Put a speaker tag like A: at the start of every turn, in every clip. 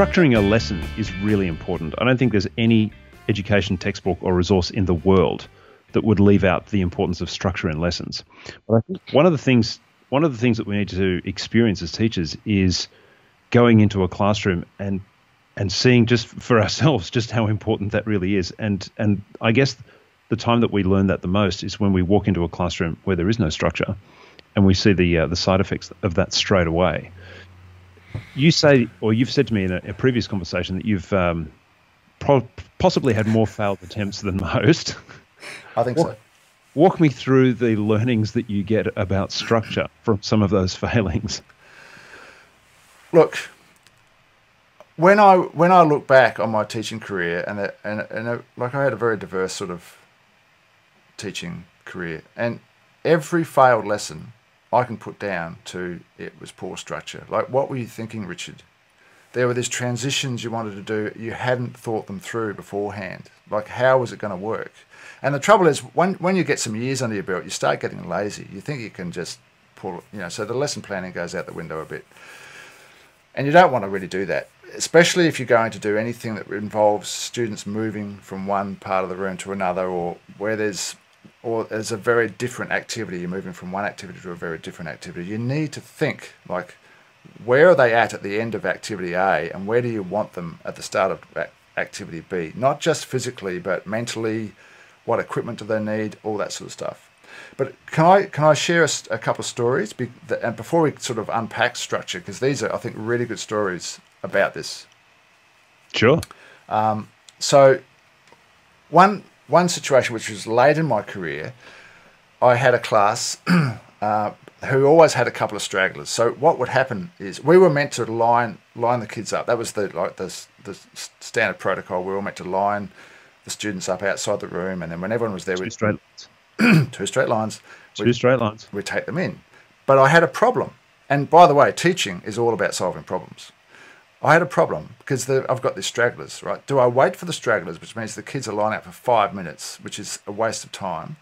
A: Structuring a lesson is really important. I don't think there's any education textbook or resource in the world that would leave out the importance of structure in lessons. But I think one of the things that we need to experience as teachers is going into a classroom and seeing just for ourselves just how important that really is. And I guess the time that we learn that the most is when we walk into a classroom where there is no structure and we see the side effects of that straight away. You've said to me in a previous conversation that you've possibly had more failed attempts than most.
B: I think so.
A: Walk me through the learnings that you get about structure from some of those failings.
B: Look, when I look back on my teaching career, like I had a very diverse sort of teaching career, and every failed lesson I can put down to it was poor structure. Like, what were you thinking, Richard? There were these transitions you wanted to do. You hadn't thought them through beforehand. Like, how was it going to work? And the trouble is, when you get some years under your belt, you start getting lazy. You think you can just pull, so the lesson planning goes out the window a bit. And you don't want to really do that, especially if you're going to do anything that involves students moving from one part of the room to another, or there's a very different activity. You're moving from one activity to a very different activity. You need to think, like, where are they at the end of activity A, and where do you want them at the start of activity B? Not just physically, but mentally. What equipment do they need? All that sort of stuff. But can I share a couple of stories? And before we sort of unpack structure, because these are, I think, really good stories about this.
A: Sure.
B: So one situation which was late in my career, I had a class who always had a couple of stragglers. So what would happen is we were meant to line the kids up. That was the standard protocol. We were all meant to line the students up outside the room, and then when everyone was there,
A: two straight lines.
B: We'd take them in. But I had a problem. And by the way, teaching is all about solving problems. I had a problem because I've got these stragglers, right? Do I wait for the stragglers, which means the kids are lined up for 5 minutes, which is a waste of time,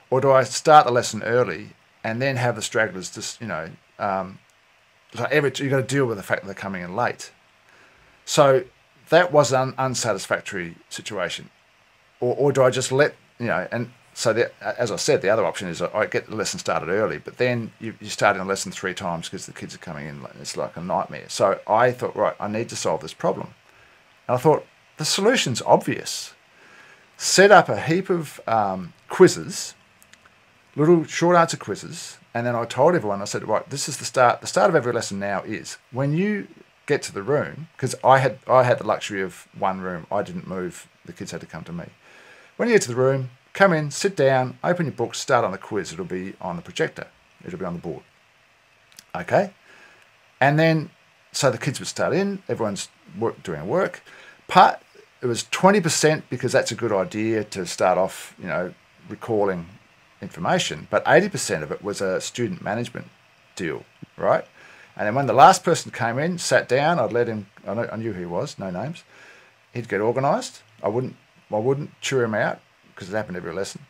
B: or do I start the lesson early and then have the stragglers just, you've got to deal with the fact that they're coming in late. So that was an unsatisfactory situation. Or do I just let, and so as I said, the other option is I get the lesson started early, but then you're starting the lesson 3 times because the kids are coming in. It's like a nightmare. So I thought, right, I need to solve this problem. And I thought, the solution's obvious. Set up a heap of quizzes, little short answer quizzes, and then I told everyone, I said, right, this is the start. The start of every lesson now is when you get to the room, because I had the luxury of one room. I didn't move. The kids had to come to me. When you get to the room, come in, sit down, open your book, start on the quiz. It'll be on the projector. It'll be on the board. Okay? And then, so the kids would start in. Everyone's doing work. It was 20% because that's a good idea to start off, recalling information. But 80% of it was a student management deal, right? And then when the last person came in, sat down, I'd let him, I knew who he was, no names. He'd get organised. I wouldn't chew him out because it happened every lesson.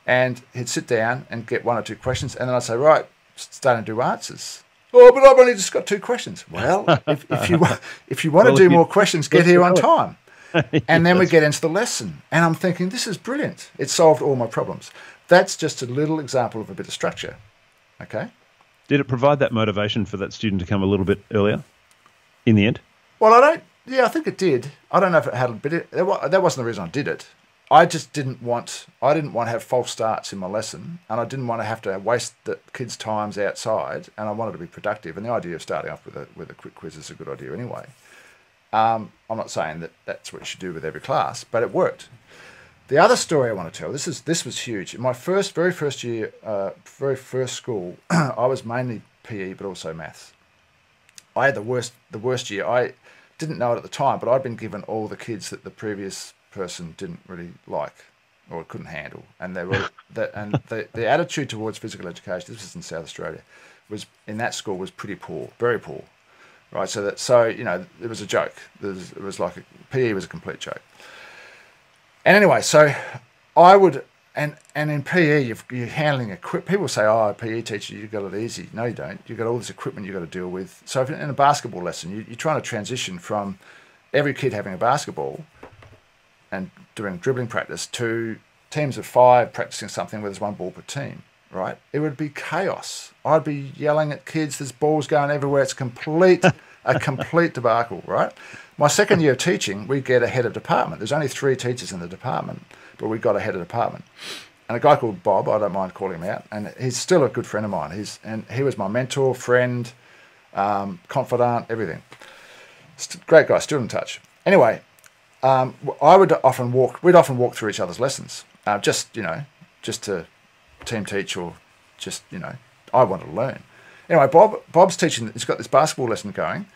B: And he'd sit down and get 1 or 2 questions. And then I'd say, right, starting to do answers. Oh, but I've only just got 2 questions. Well, if you want to do more questions, get here on time. And then we get into the lesson. And I'm thinking, this is brilliant. It solved all my problems. That's just a little example of a bit of structure. Okay?
A: Did it provide that motivation for that student to come a little bit earlier in the end?
B: Well, I think it did. I don't know if it had a bit. That wasn't the reason I did it. I just didn't want to have false starts in my lesson, and I didn't want to have to waste the kids' times outside, and I wanted to be productive. And the idea of starting off with a quick quiz is a good idea anyway. I'm not saying that that's what you should do with every class, but it worked. The other story I want to tell, this was huge. In my very first year, very first school, I was mainly PE, but also maths. I had the worst year. I didn't know it at the time, but I'd been given all the kids that the previous person didn't really like or couldn't handle, and they were the attitude towards physical education. This was in South Australia, was in that school was pretty poor, very poor, right? So it was a joke. It was like PE was a complete joke. And anyway, so I would And in PE, you're handling equipment. People say, "Oh, PE teacher, you've got it easy." No, you don't. You've got all this equipment you've got to deal with. So if in a basketball lesson, you're trying to transition from every kid having a basketball and doing dribbling practice to teams of 5 practicing something where there's 1 ball per team, right? It would be chaos. I'd be yelling at kids. There's balls going everywhere. It's a complete debacle, right? My second year of teaching, we get a head of department. There's only 3 teachers in the department, but we got a head of department. And a guy called Bob, I don't mind calling him out, and he's still a good friend of mine. He was my mentor, friend, confidant, everything. Great guy, still in touch. Anyway, we'd often walk through each other's lessons, just to team teach or just, I want to learn. Anyway, Bob's teaching, he's got this basketball lesson going.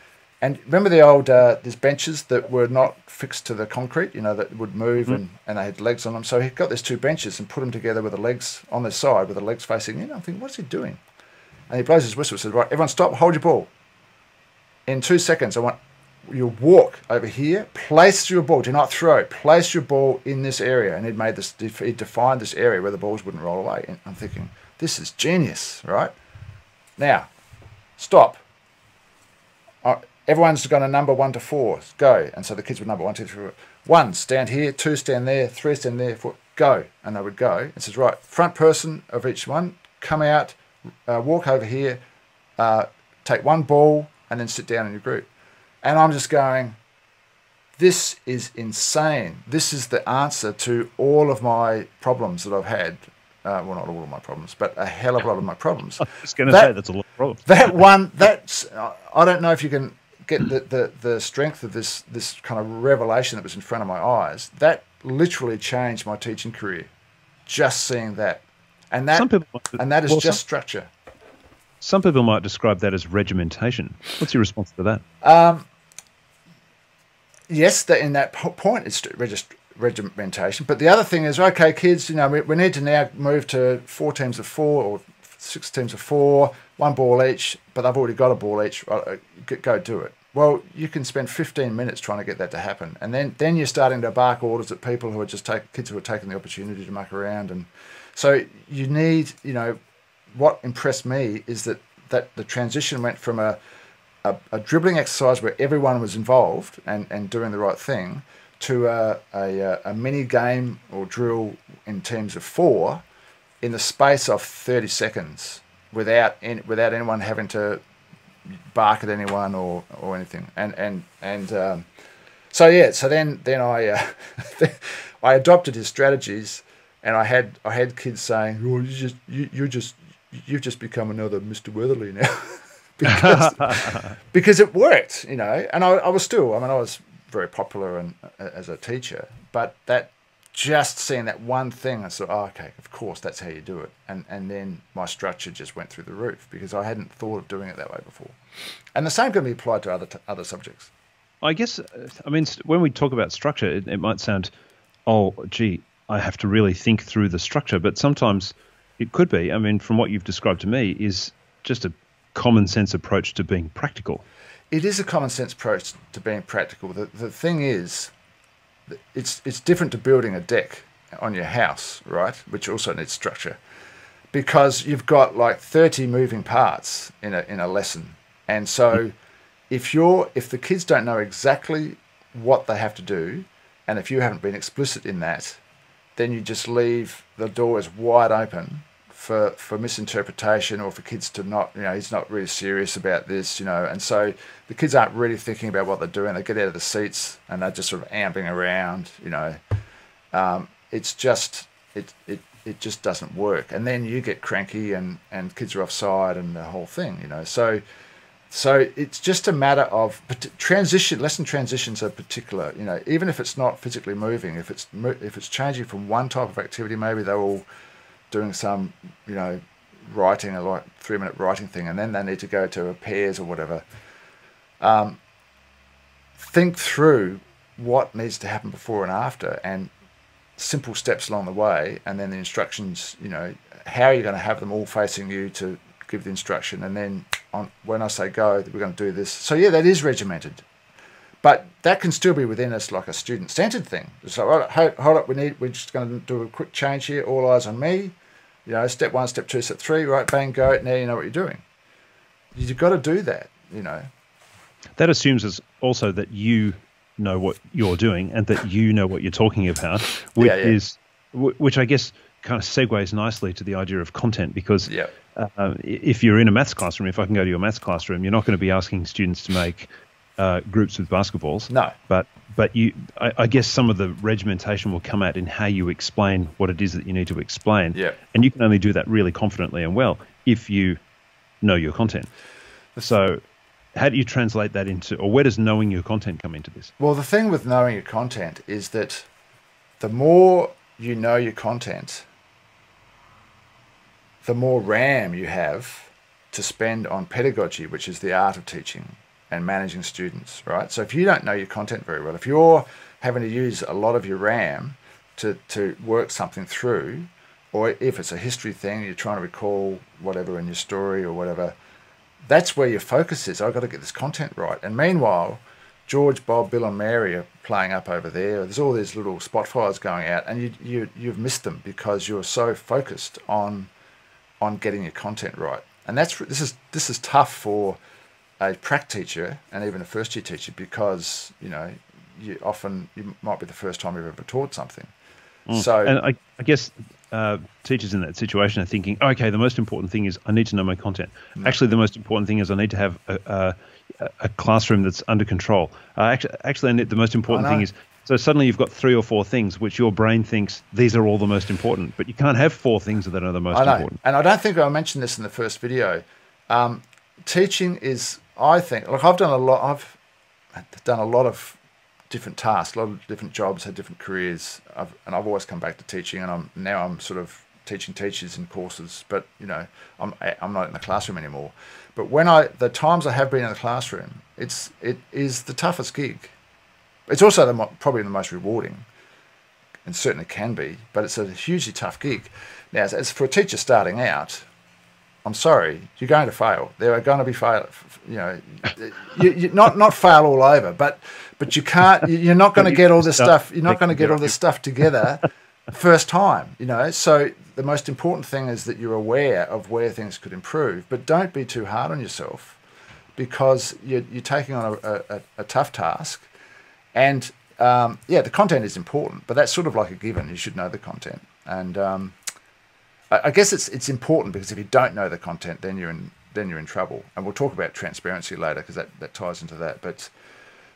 B: And remember the old, there's benches that were not fixed to the concrete, that would move and they had legs on them. So he got these 2 benches and put them together with the legs on their side, with the legs facing in. I'm thinking, what's he doing? And he blows his whistle and says, right, everyone stop, hold your ball. In 2 seconds, I want you walk over here, place your ball, do not throw, place your ball in this area. And he defined this area where the balls wouldn't roll away. And I'm thinking, this is genius, right? Now, stop. Everyone's got a number 1 to 4, go. And so the kids would number 1, 2, 3, 4. 1, stand here, 2, stand there, 3, stand there, 4, go. And they would go. It says, right, front person of each one, come out, walk over here, take 1 ball, and then sit down in your group. And I'm just going, this is insane. This is the answer to all of my problems that I've had. Well, not all of my problems, but a hell of a lot of my problems.
A: I was going to say that's a lot of problems.
B: I don't know if you can get the strength of this kind of revelation that was in front of my eyes. That literally changed my teaching career. Just seeing that, and that is just structure.
A: Some people might describe that as regimentation. What's your response to that?
B: Yes, that in that point it's regimentation. But the other thing is, okay, kids, we need to now move to 4 teams of 4 or 6 teams of 4, 1 ball each, but they've already got a ball each. Go do it. Well, you can spend 15 minutes trying to get that to happen, and then you're starting to bark orders at people who are kids who are taking the opportunity to muck around, and so you need, what impressed me is that the transition went from a dribbling exercise where everyone was involved and doing the right thing to a mini game or drill in teams of 4 in the space of 30 seconds without anyone having to bark at anyone or anything. So then I I adopted his strategies, and I had kids saying, "Oh, you've just become another Mr. Weatherly now." because it worked, and I was very popular and as a teacher, but that just seeing that one thing, I thought, oh, okay, of course that's how you do it, and then my structure just went through the roof because I hadn't thought of doing it that way before, and the same can be applied to other subjects.
A: I guess, when we talk about structure, it might sound, oh, gee, I have to really think through the structure, but sometimes it could be. From what you've described to me, is just a common sense approach to being practical.
B: It is a common sense approach to being practical. The thing is, it's different to building a deck on your house, right? Which also needs structure, because you've got like 30 moving parts in a lesson, and so if the kids don't know exactly what they have to do, and if you haven't been explicit in that, then you just leave the doors wide open for misinterpretation, or for kids to not, he's not really serious about this, and so the kids aren't really thinking about what they're doing. They get out of the seats and they're just sort of amping around, it's just, it just doesn't work. And then you get cranky and kids are offside and the whole thing, so it's just a matter of lesson transitions are particular, even if it's not physically moving, if it's changing from one type of activity, maybe they're all doing some, writing, a 3-minute writing thing, and then they need to go to pairs or whatever. Think through what needs to happen before and after, and simple steps along the way, and then the instructions, how are you going to have them all facing you to give the instruction, and then when I say go, we're going to do this. So yeah, that is regimented. But that can still be within us like a student-centered thing. So, all right, hold up, we're just going to do a quick change here. All eyes on me. You know, step 1, step 2, step 3, right, bang, go. Now you know what you're doing. You've got to do that, you know.
A: That assumes also that you know what you're doing and that you know what you're talking about, which I guess kind of segues nicely to the idea of content, because if you're in a maths classroom, if I can go to your maths classroom, you're not going to be asking students to make groups with basketballs.
B: No.
A: But I guess some of the regimentation will come out in how you explain what it is that you need to explain.
B: Yeah.
A: And you can only do that really confidently and well if you know your content. So how do you translate that into, or where does knowing your content come into this?
B: Well, the thing with knowing your content is that the more you know your content, the more RAM you have to spend on pedagogy, which is the art of teaching and managing students, right? So if you don't know your content very well, if you're having to use a lot of your RAM to work something through, or if it's a history thing, you're trying to recall whatever in your story or whatever, that's where your focus is. I've got to get this content right. And meanwhile, George, Bob, Bill and Mary are playing up over there. There's all these little spot fires going out, and you've missed them because you're so focused on getting your content right. And this is tough for a prac teacher and even a first year teacher, because you know you might be the first time you've ever taught something. So,
A: and I guess teachers in that situation are thinking, okay, the most important thing is I need to know my content. No. Actually, the most important thing is I need to have a classroom that's under control. Actually, the most important thing is, so suddenly you've got 3 or 4 things which your brain thinks these are all the most important, but you can't have 4 things that are the most important.
B: And I don't think I mentioned this in the first video. Teaching is, I think, look, I've done a lot of different tasks, a lot of different jobs, had different careers, and I've always come back to teaching, and I'm sort of teaching teachers in courses, but you know, I'm not in the classroom anymore. But the times I have been in the classroom, it is the toughest gig. It's also probably the most rewarding, and certainly can be, but it's a hugely tough gig. Now, as for a teacher starting out, I'm sorry, you're going to fail. There are going to be fail. You know, you not fail all over, but you can't. You're not going to get all this stuff. You're not going to get all this stuff together first time. You know, so the most important thing is that you're aware of where things could improve, but don't be too hard on yourself, because you're taking on a tough task. And the content is important, but that's sort of like a given. You should know the content, and I guess it's important, because if you don't know the content, then you're in trouble. And we'll talk about transparency later, because that ties into that. But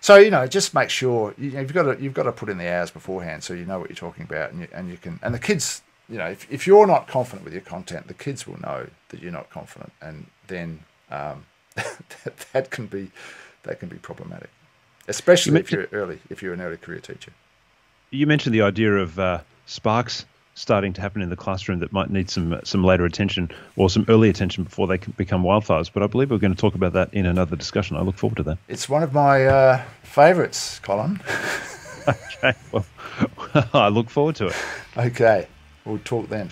B: so you know, just make sure you've got to put in the hours beforehand, so you know what you're talking about, and you can. And the kids, you know, if you're not confident with your content, the kids will know that you're not confident, and then that can be problematic, especially if you're an early career teacher.
A: You mentioned the idea of sparks starting to happen in the classroom that might need some later attention, or some early attention before they can become wildfires. But I believe we're going to talk about that in another discussion. I look forward to that.
B: It's one of my favourites, Colin.
A: Okay, well, I look forward to it.
B: Okay, we'll talk then.